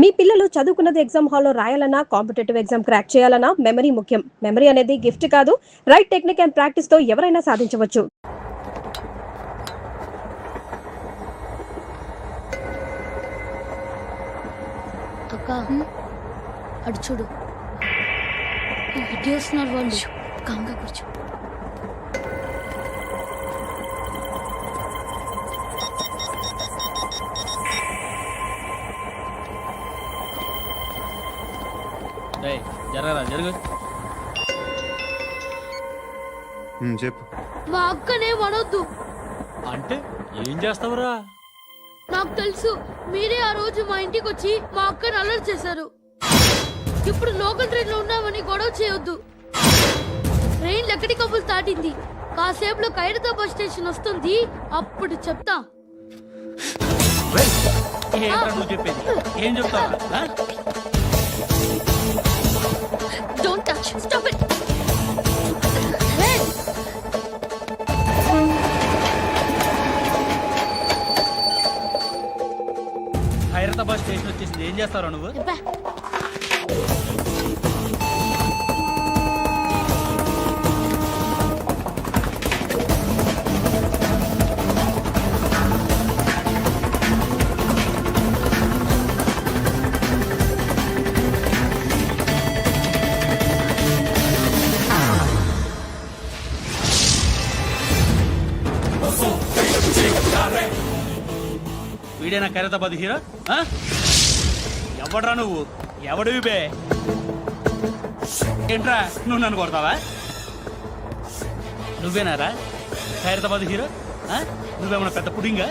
మీ పిల్లలు చదువుకున్నది ఎగ్జామ్ హాల్లో రాయాలన్నా కాంపిటేటివ్ ఎగ్జామ్ క్రాక్ చేయాలన్నా మెమరీ ముఖ్యం. మెమరీ అనేది గిఫ్ట్ కాదు, రైట్ టెక్నిక్ అండ్ ప్రాక్టీస్ తో ఎవరైనా సాధించవచ్చు. అక్క అటు చూడు, ఇటు వస్తున్నారు వాళ్ళు. కాంగా కూర్చో. జరగరా జరుగు. చెప్పు. మా అక్కనే వనొద్దు అంటే ఏం చేస్తావురా? నాకు తెలుసు, మీరే ఆ రోజు మా ఇంటికి వచ్చి మా అక్కని అలర్ట్ చేశారు. ఇప్పుడు లోకల్ ట్రైన్ లో ఉన్నామని గొడవ చేయొద్దు. ట్రైన్ ఎక్కడి కబుల్ దాటింది, కాసేపులో ఖైరతాబాద్ స్టేషన్ వస్తుంది, అప్పుడు చెప్తా. నువ్వు చెప్పేది ఏం చెప్తావా? Don't touch. Stop it. Khairatabad station వచ్చేసింది, ఏం చేస్తారా నువ్వు? వీడేనా ఖైరతాబాద్ హీరో? ఎవడ్రా నువ్వు? ఎవడివి బే? ఏంట్రా నువ్వు నన్ను కొడతావా? నువ్వేనారా ఖైరతాబాద్ హీరో? నువ్వేమన్నా పెద్ద పుడింగా?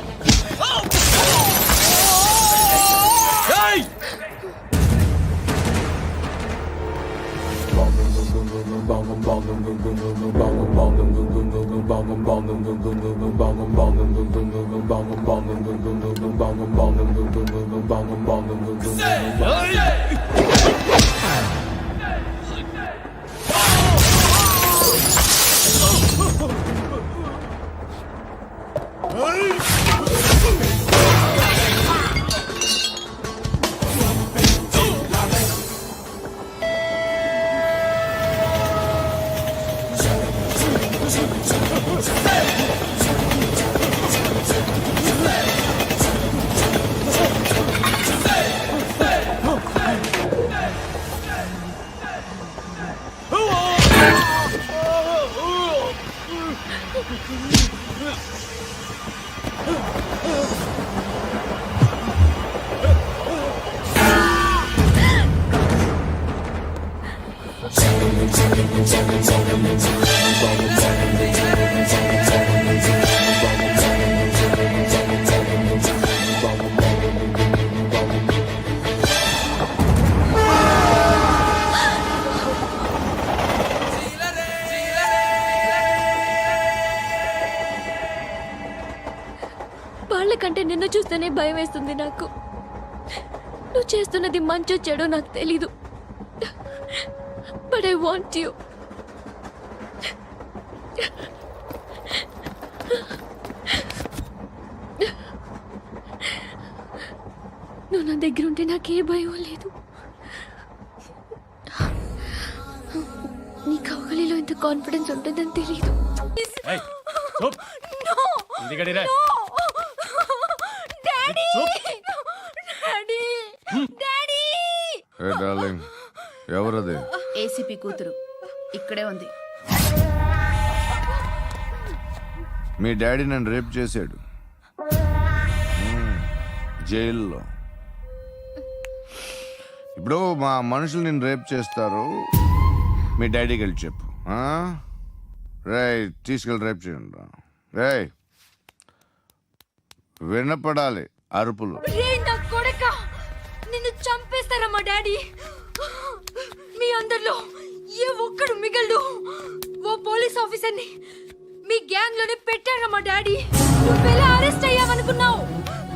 వాళ్ళకంటే నిన్ను చూస్తేనే భయం వేస్తుంది నాకు. నువ్వు చేస్తున్నది మంచో చెడో నాకు తెలీదు, బట్ ఐ వాంట్ యూ. నువ్వు నా దగ్గర ఉంటే నాకే భయం లేదు. నీ కౌగలిలో ఇంత కాన్ఫిడెన్స్ ఉంటుందని తెలీదు. ఎవరది? ఏసీపీ కూతురు ఇక్కడే ఉంది. మీ డాడీ నన్ను రేప్ చేశాడు జైల్లో. ఇప్పుడు మా మనుషులు నిన్ను రేప్ చేస్తారు, మీ డాడీకి వెళ్ళి చెప్పు. రేయ్ తీసుకెళ్ళి రేప్ చేయండి. రేయ్ వినపడాలి అరుపులు. నిన్ను చంపేస్తారా మా డాడీ? మీ అందరిలో ఏ ఒక్కడు మిగలడు. ఓ పోలీస్ ఆఫీసర్ని మీ గ్యాంగ్ లోనే పెట్టారా మా డాడీ? నువ్వెలా అరెస్ట్ అయ్యావనుకున్నావు?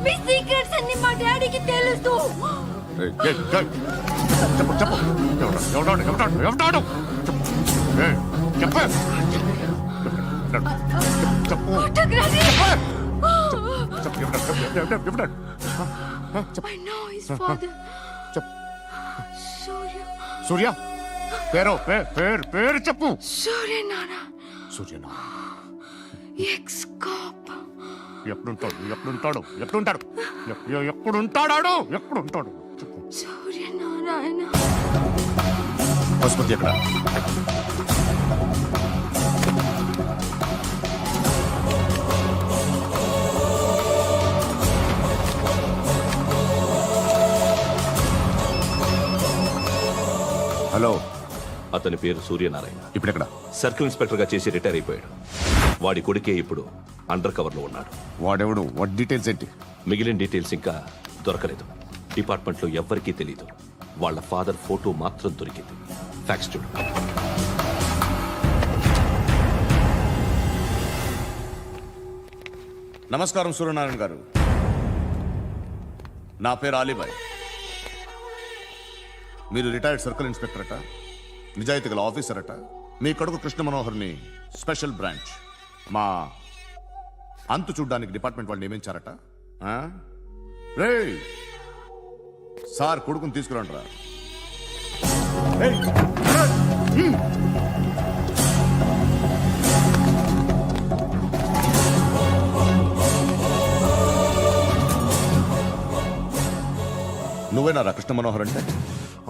మీ సీక్రెట్స్ అన్ని మా డాడీకి తెలుసు. I know his father. చెప్పు. సూర్య పేరు చెప్పు. సూర్యనారాయణ ఎప్పుడుంటాడు చెప్పు. సూర్యనారాయణ పశుపతి ఎక్కడ? హలో, అతని పేరు సూర్యనారాయణ. ఇప్పుడెక్కడ? సర్కిల్ ఇన్స్పెక్టర్ గా చేసి రిటైర్ అయిపోయాడు. వాడి కొడుకే ఇప్పుడు అండర్ కవర్ లో ఉన్నాడు. వాడెవడు? వాట్ డీటెయిల్స్ ఏంటి? మిగిలిన డీటెయిల్స్ ఇంకా దొరకలేదు. డిపార్ట్మెంట్ లో ఎవ్వరికీ తెలియదు. వాళ్ళ ఫాదర్ ఫోటో మాత్రం దొరికింది. ఫ్యాక్స్ చూడు. నమస్కారం సూర్యనారాయణ గారు. నా పేరు అలీబాయ్. మీరు రిటైర్డ్ సర్కిల్ ఇన్స్పెక్టర్ అట, నిజాయితీ గల ఆఫీసర్ అట. మీ కొడుకు కృష్ణ మనోహర్ని స్పెషల్ బ్రాంచ్ మా అంతు చూడ్డానికి డిపార్ట్మెంట్ వాళ్ళు నియమించారట. రే సార్, కొడుకుని తీసుకురండి రా. నువ్వేనా కృష్ణ మనోహర్ అంటే?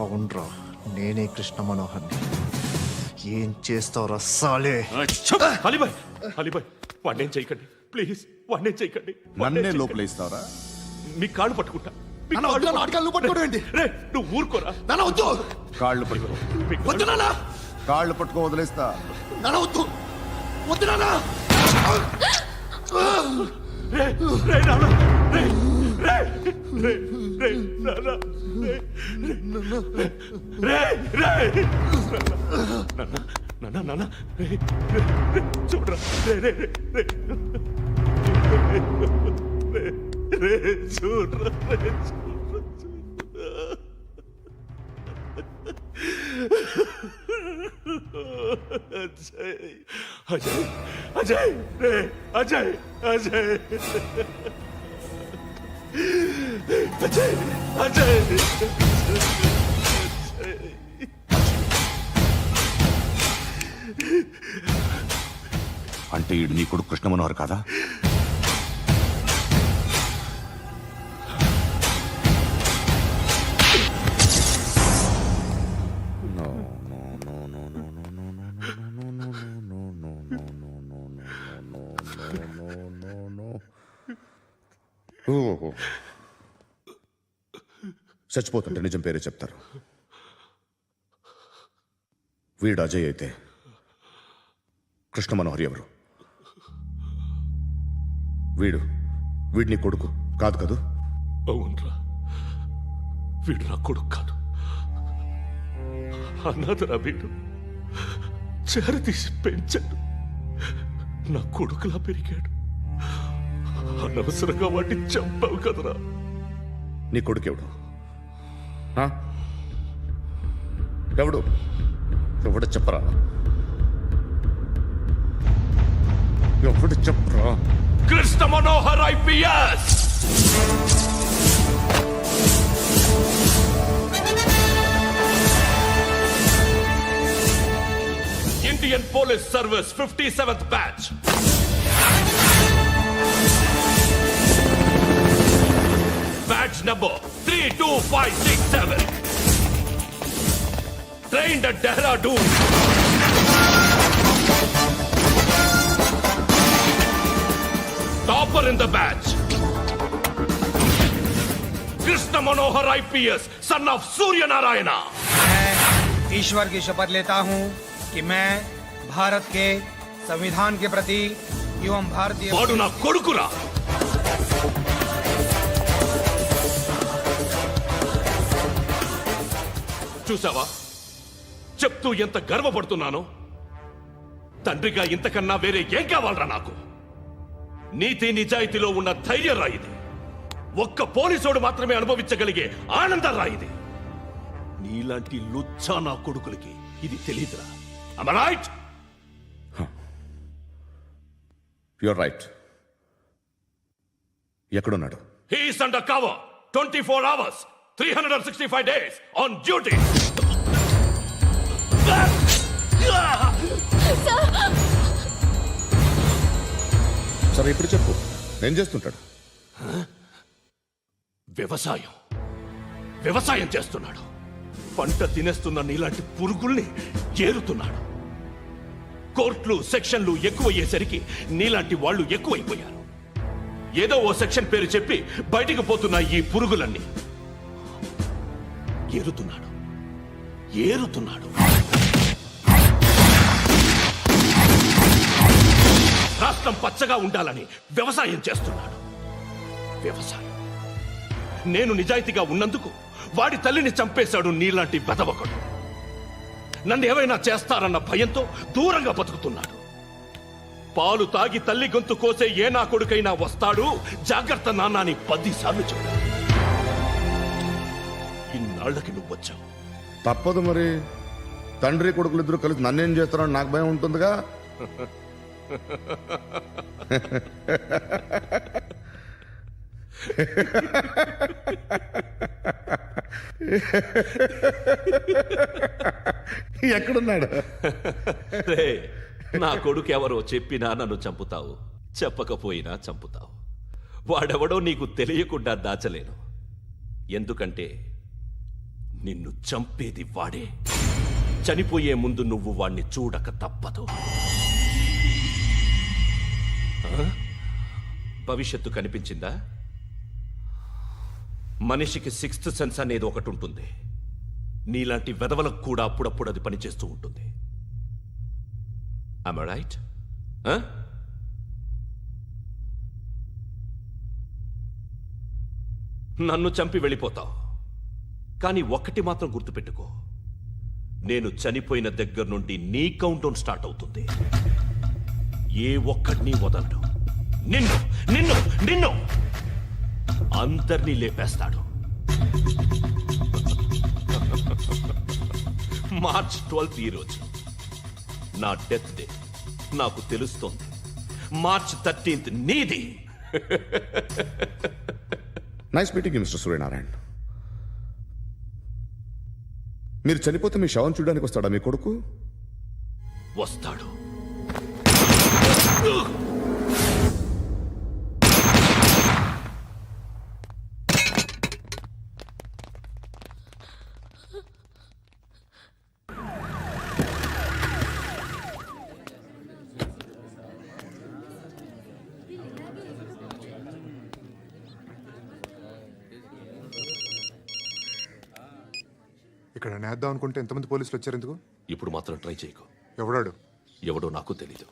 అవునరా, నేనే కృష్ణ మనోహర్ని. ఏం చేస్తావురా సాలే? అలీబాయ్ వాడినేం చేయకండి ప్లీజ్, వాడినేం చేయకండి. నన్నే లోపలేస్తావరా? మీ కాళ్ళు పట్టుకుంటా. నువ్వు ఊరుకోరా. కాళ్ళు పట్టుకో. కాళ్ళు పట్టుకో, వదిలేస్తా. చూడరా అజయ్ అజయ్ రే అజయ్ అజయ్ అజయ్ అజయ్ అంటే ఈడు నీ కొడుకు కృష్ణ మనోహర్ కాదా? చచ్చిపోతుంటే నిజం పేరే చెప్తారు. వీడు అజయ్ అయితే కృష్ణ మనోహర్ ఎవరు? వీడిని కొడుకు కాదు కదూ? అవునరా, వీడు నా కొడుకు కాదు. అన్నదరా వీడు. చేరతీసి పెంచాడు. నా కొడుకులా పెరిగాడు. అనవసరంగా వాడిని చంపావు కదరా. నీ కొడుకెవడు? ఎవడు? ఎవడు చెప్పరా? ఎవడు చెప్పరా? Krishna Manohar IPS. Indian police service 57th batch. Badge number 32567. Trained at Dehradun. Topper in the batch. Krishna Manohar IPS, son of Surya Narayana. मैं ईश्वर की शपथ लेता हूं कि मैं भारत के संविधान के प्रति एवं भारतीय వాడు నా కొడుకురా. చూసావా చెప్తూ ఎంత గర్వపడుతున్నానో. తండ్రిగా ఇంతకన్నా వేరే ఏం కావాలరా నాకు? నీతి నిజాయితీలో ఉన్న ధైర్యం రా ఇది. ఒక్క పోలీసోడు మాత్రమే అనుభవించగలిగే ఆనందం రా ఇది. నీలాంటి లుచ్చా నా కొడుకులకి ఇది తెలియదురా. Am I right? You're right. ఎక్కడున్నాడు? He is under cover 24 hours. 365 days on duty. సరే ఇప్పుడు చెప్పు ఏం చేస్తుంటాడు? వ్యవసాయం చేస్తున్నాడు. పంట తినేస్తున్న నీలాంటి పురుగుల్ని ఏరుతున్నాడు. కోర్టులు సెక్షన్లు ఎక్కువయ్యేసరికి నీలాంటి వాళ్ళు ఎక్కువైపోయారు. ఏదో ఓ సెక్షన్ పేరు చెప్పి బయటికి పోతున్న ఈ పురుగులన్నీ ఏరుతున్నాడు. రాష్ట్రం పచ్చగా ఉండాలని వ్యవసాయం చేస్తున్నాడు. నేను నిజాయితీగా ఉన్నందుకు వాడి తల్లిని చంపేశాడు నీలాంటి బెదవకుడు. నన్ను ఏమైనా చేస్తారన్న భయంతో దూరంగా బతుకుతున్నాడు. పాలు తాగి తల్లి గొంతు కోసే ఏ నా కొడుకైనా వస్తాడు, జాగ్రత్త నాన్న అని 10 సార్లు చెప్పాడు. ఇన్నాళ్లకి నువ్వు వచ్చావు. తప్పదు మరి. తండ్రి కొడుకులు ఇద్దరు కలిసి నన్నేం చేస్తారని నాకు భయం ఉంటుందిగా. ఎక్కడున్నాడు? నా కొడుకు ఎవరో చెప్పినా నన్ను చంపుతావు, చెప్పకపోయినా చంపుతావు. వాడెవడో నీకు తెలియకుండా దాచలేను. ఎందుకంటే నిన్ను చంపేది వాడే. చనిపోయే ముందు నువ్వు వాణ్ణి చూడక తప్పదు. భవిష్యత్తు కనిపించిందా? మనిషికి 6th సెన్స్ అనేది ఒకటి ఉంటుంది. నీలాంటి వెధవలకు కూడా అప్పుడప్పుడు అది పనిచేస్తూ ఉంటుంది. Am I right? నన్ను చంపి వెళ్ళిపోతావు. కానీ ఒక్కటి మాత్రం గుర్తుపెట్టుకో, నేను చనిపోయిన దగ్గర నుండి నీ కౌంటౌన్ స్టార్ట్ అవుతుంది. ఏ ఒక్కడిని వదలడు. నిన్ను నిన్ను నిన్ను అందరినీ లేపేస్తాడు. మార్చ్ 12 ఈ రోజు నా డెత్ డే. నాకు తెలుస్తోంది. మార్చ్ 13 నీది. Nice meeting mister Suryanarayana. మీరు చనిపోతే మీ శవం చూడడానికి వస్తాడా మీ కొడుకు? వస్తాడు. ఇక్కడ నేద్దాం అనుకుంటే ఎంతమంది పోలీసులు వచ్చారు ఎందుకు? ఇప్పుడు మాత్రం ట్రై చేయకు. ఎవడాడు? ఎవడో నాకు తెలీదు.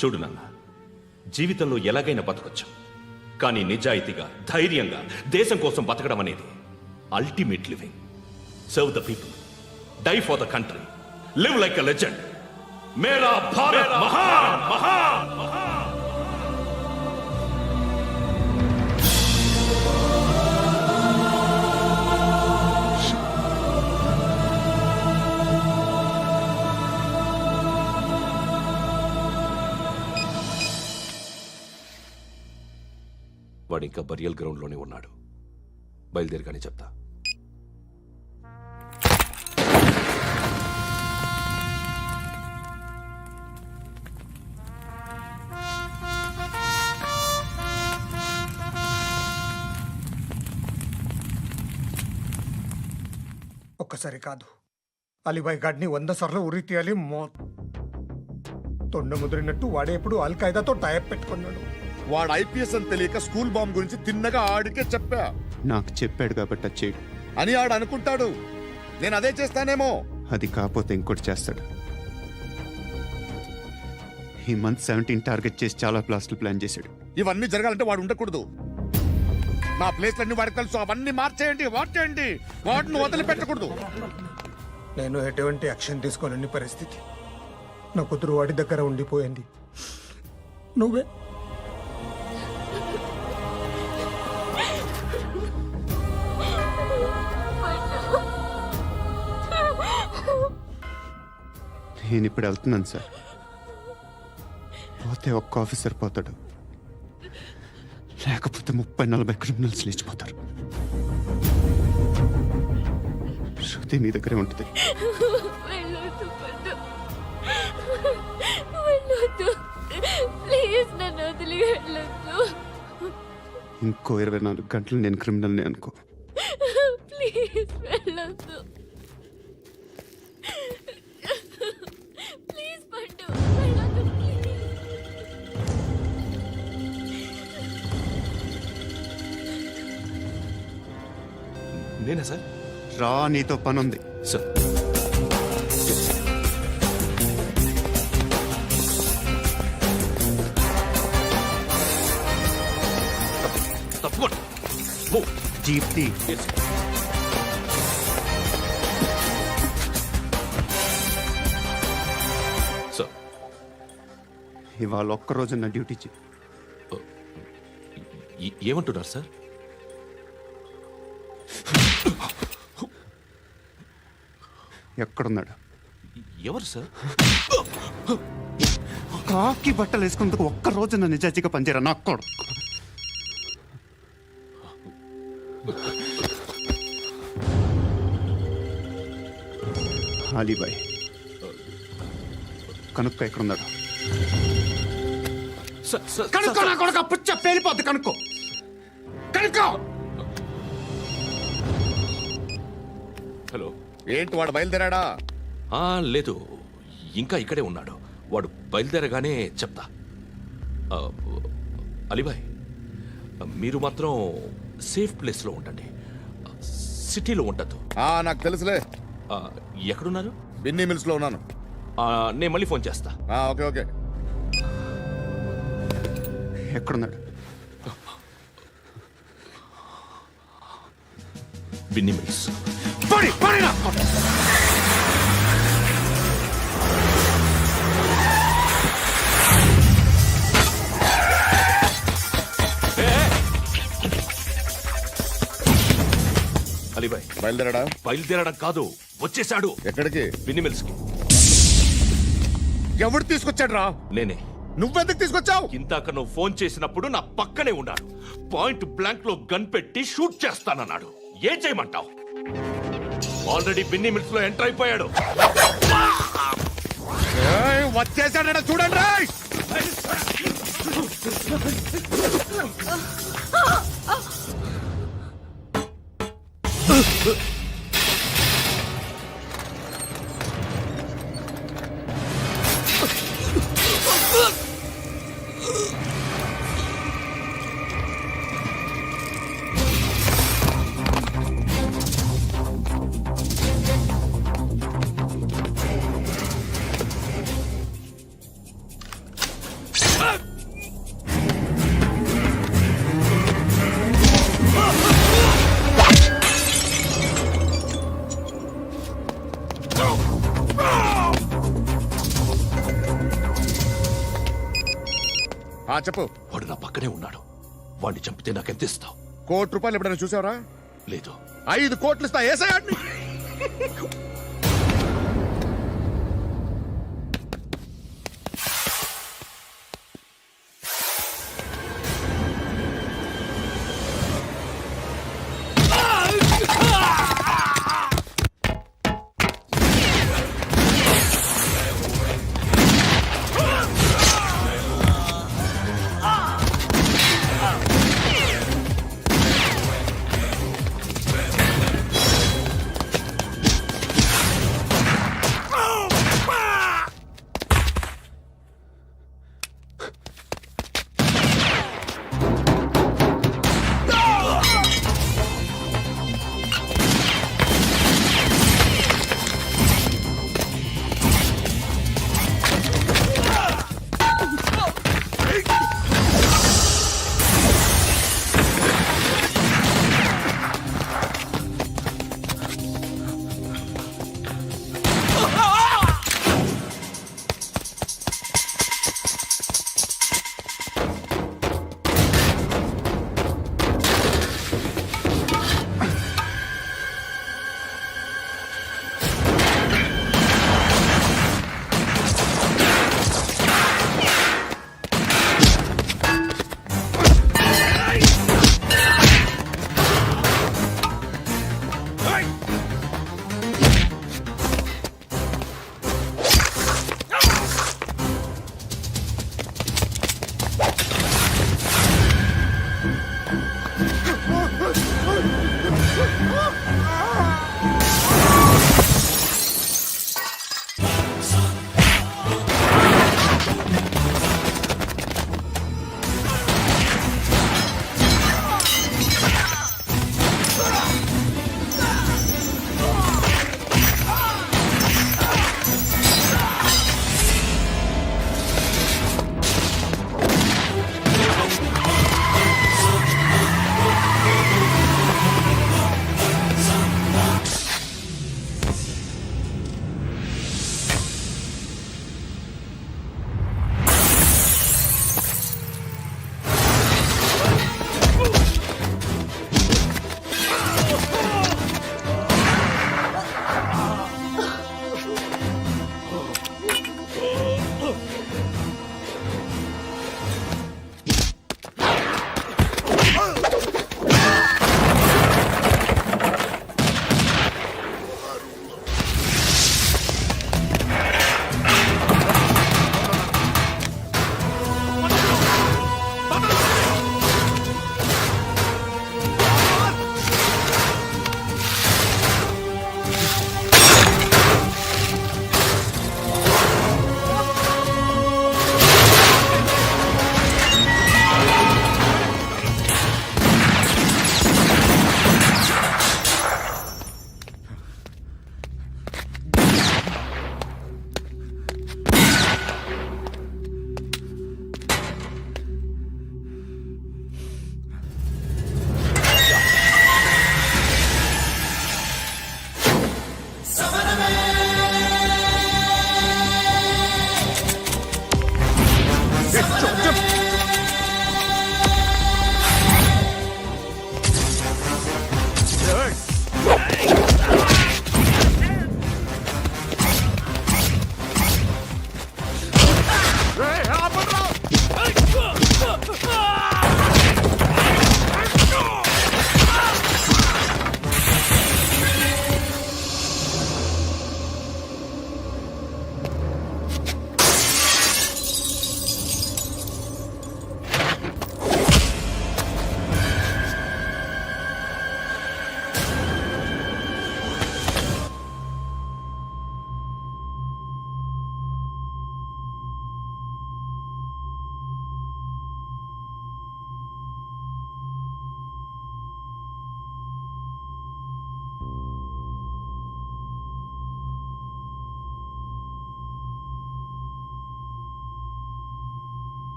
చూడు నాన్న, జీవితంలో ఎలాగైనా బతకొచ్చు, కానీ నిజాయితీగా ధైర్యంగా దేశం కోసం బతకడం అనేది ultimate living. Serve the people, die for the country, live like a legend. మేరా భారత్ మహాన్ మహాన్ మహాన్. వాడు ఇంకా బరియల్ గ్రౌండ్లోనే ఉన్నాడు. బయలుదేరగానే చెప్తా. ఒక్కసారి కాదు, అలీబాయ్ గాడిని 100 సార్లు ఉరి తీయాలి. తొండ ముదిరినట్టు వాడేప్పుడు అల్ ఖైదాతో టైప్ పెట్టుకున్నాడు. వాడు ఐపీఎస్ అని తెలియక స్కూల్ బాంబ్ గురించి తిన్నగా ఆడికే చెప్పా నాకు చెప్పాడు కాబట్టి అది చేయడు. అని ఆడు అనుకుంటాడు. నేను అదే చేస్తానేమో. అది కాకపోతే ఇంకోటి చేస్తాడు. ఈ మంత్ 17 టార్గెట్ చేసి చాలా ప్లాస్టులు ప్లాన్ చేశాడు. ఇవన్నీ జరగాలంటే వాడు ఉండకూడదు. నా ప్లేస్లన్నీ వాడికి తెలుసు. అవన్నీ మార్చేయండి, వార్చేయండి. వాటిని వదిలిపెట్టకూడదు. నేను ఎటువంటి యాక్షన్ తీసుకోలేని పరిస్థితి. నా కూతురు వాడి దగ్గర ఉండిపోయింది. నువ్వే నేను ఇప్పుడు వెళ్తున్నాను సార్. పోతే ఒక్క ఆఫీసర్ పోతాడు, లేకపోతే 30-40 క్రిమినల్స్ లేచిపోతారు. శృతి మీ దగ్గరే ఉంటుంది. వెళ్ళొద్దు పద్దు. వెళ్ళొద్దు. ప్లీజ్ నన్ను వదిలి వెళ్ళొద్దు. ఇంకో 24 గంటలు నేను క్రిమినల్ని అనుకో. ప్లీజ్ వెళ్ళొద్దు. ప్లీజ్ పద్దు వెళ్ళొద్దు. నేనా సార్? రా, నీతో పని ఉంది. సార్, తప్పకుండా. జీప్తి సార్, ఇవాళ ఒక్కరోజు నా డ్యూటీ చేయి. ఏమంటున్నారు సార్? ఎక్కడున్నాడు? ఎవరు సార్? కాకి బట్టలు వేసుకున్నందుకు ఒక్కరోజు నా నిజాయితీగా పనిచేయరా నాకు కూడా. అలీబాయ్ కనుక్కో ఎక్కడున్నాడు. కనుక్కో నా కొడుకు, పుచ్చ పేలిపోద్ది. కనుక్కో కనుక్కో. హలో. ఏంటి వాడు బయలుదేరాడా? లేదు, ఇంకా ఇక్కడే ఉన్నాడు. వాడు బయలుదేరగానే చెప్తా. అలీబాయ్, మీరు మాత్రం సేఫ్ ప్లేస్లో ఉండండి, సిటీలో ఉండద్దు. నాకు తెలుసులే. ఎక్కడున్నారు? బిన్నీ మిల్స్ లో ఉన్నాను. నేను మళ్ళీ ఫోన్ చేస్తా. Okay okay. ఎక్కడున్నాడు? బిన్నీ మిల్స్. అలీబాయ్ బయలుదేరాడా? బయలుదేరడం కాదు, వచ్చేశాడు. ఎక్కడికి? బిన్నీ మిల్స్ కి. ఎవడు తీసుకొచ్చాడు రా? నేనే. నువ్వెందుకు తీసుకొచ్చావు? ఇందాక నువ్వు ఫోన్ చేసినప్పుడు నా పక్కనే ఉన్నాడు. పాయింట్ బ్లాంక్ లో గన్ పెట్టి షూట్ చేస్తానన్నాడు. ఏం చేయమంటావు? ఆల్రెడీ బిన్నీ మిల్స్ లో ఎంటర్ అయిపోయాడు. వచ్చేసాడ చూడండి రా. చెప్పు. వాడు నా పక్కనే ఉన్నాడు. వాడిని చంపితే నాకెంత ఇస్తావు? ₹1,00,00,000 ఎప్పుడైనా చూసావరా? లేదు. 5 కోట్లు ఇస్తా. ఏసయాడిని.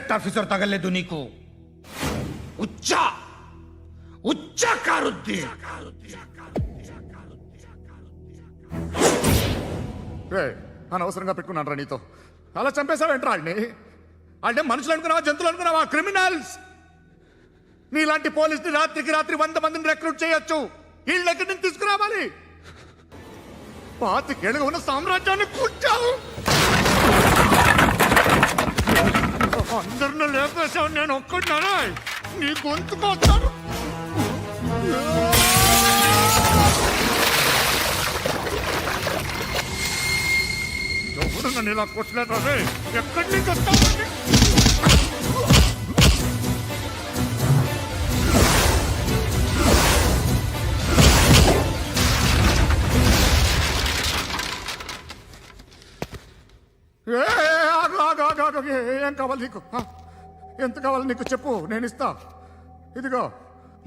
करेक्ट ऑफिसर तगल्ले दुनी को ఉచ్చా ఉచ్చా కారుద్ది అనవసరంగా పెట్టుకున్నాను రా నీతో అలా చంపేశావేంట్రా వాళ్ళని అంటే మనుషులు అనుకున్నావా జంతువులు అనుకున్నావా క్రిమినల్స్ నీలాంటి పోలీసుని రాత్రికి రాత్రి 100 మందిని రిక్రూట్ చేయొచ్చు వీళ్ళ దగ్గర నుంచి తీసుకురావాలి పాతికేళ్ళుగా ఉన్న సామ్రాజ్యాన్ని కూర్చావు అందరిని లేపేశావు నేను ఒక్కడినారా నీ గొంతుకొస్తాను ఎవరు నన్ను ఇలా కొట్టలేదా ఎక్కడి నుంచి వస్తావు ఏం కావాలి నీకు ఎంత కావాలి నీకు చెప్పు నేను ఇస్తా ఇదిగో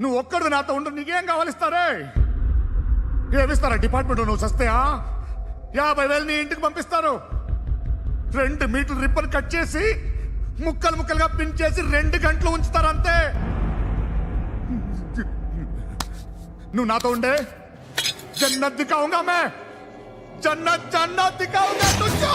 నువ్వు ఒక్కడు నాతో ఉండు నీకేం కావాలి ఇస్తారే ఏమిస్తారా డిపార్ట్మెంట్ నువ్వు చస్తేయా 50,000 నీ ఇంటికి పంపిస్తారు 2 మీటర్లు రిబ్బన్ కట్ చేసి ముక్కలు ముక్కలుగా పిన్ చేసి 2 గంటలు ఉంచుతారు అంతే నువ్వు నాతో ఉండే జన్నత్ దిఖాऊंगा मैं जन्नत जन्नत दिखाऊंगा तुझको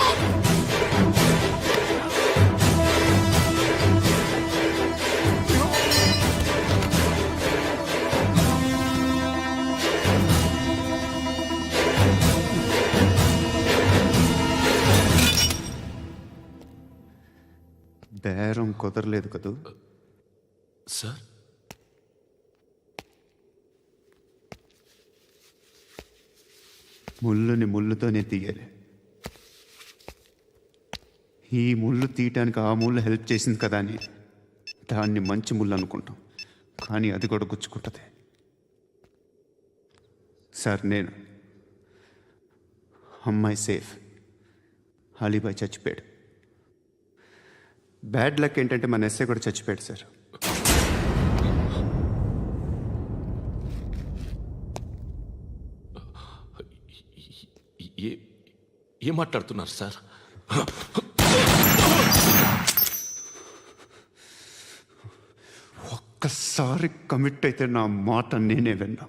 బేరం కుదరలేదు కదూ సార్ ముళ్ళుని ముళ్ళుతోనే తీయాలి ఈ ముళ్ళు తీయటానికి ఆ ముళ్ళు హెల్ప్ చేసింది కదా అని దాన్ని మంచి ముళ్ళు అనుకుంటాం కానీ అది కూడా గుచ్చుకుంటుంది సార్ నేను అమ్మాయి సేఫ్ అలీబాయ్ చచ్చిపోయాడు బ్యాడ్ లక్ ఏంటంటే మన ఎస్ఐ కూడా చచ్చిపోయాడు సార్ ఏం మాట్లాడుతున్నారు సార్ ఒక్కసారి కమిట్ అయితే నా మాట నేనే విన్నా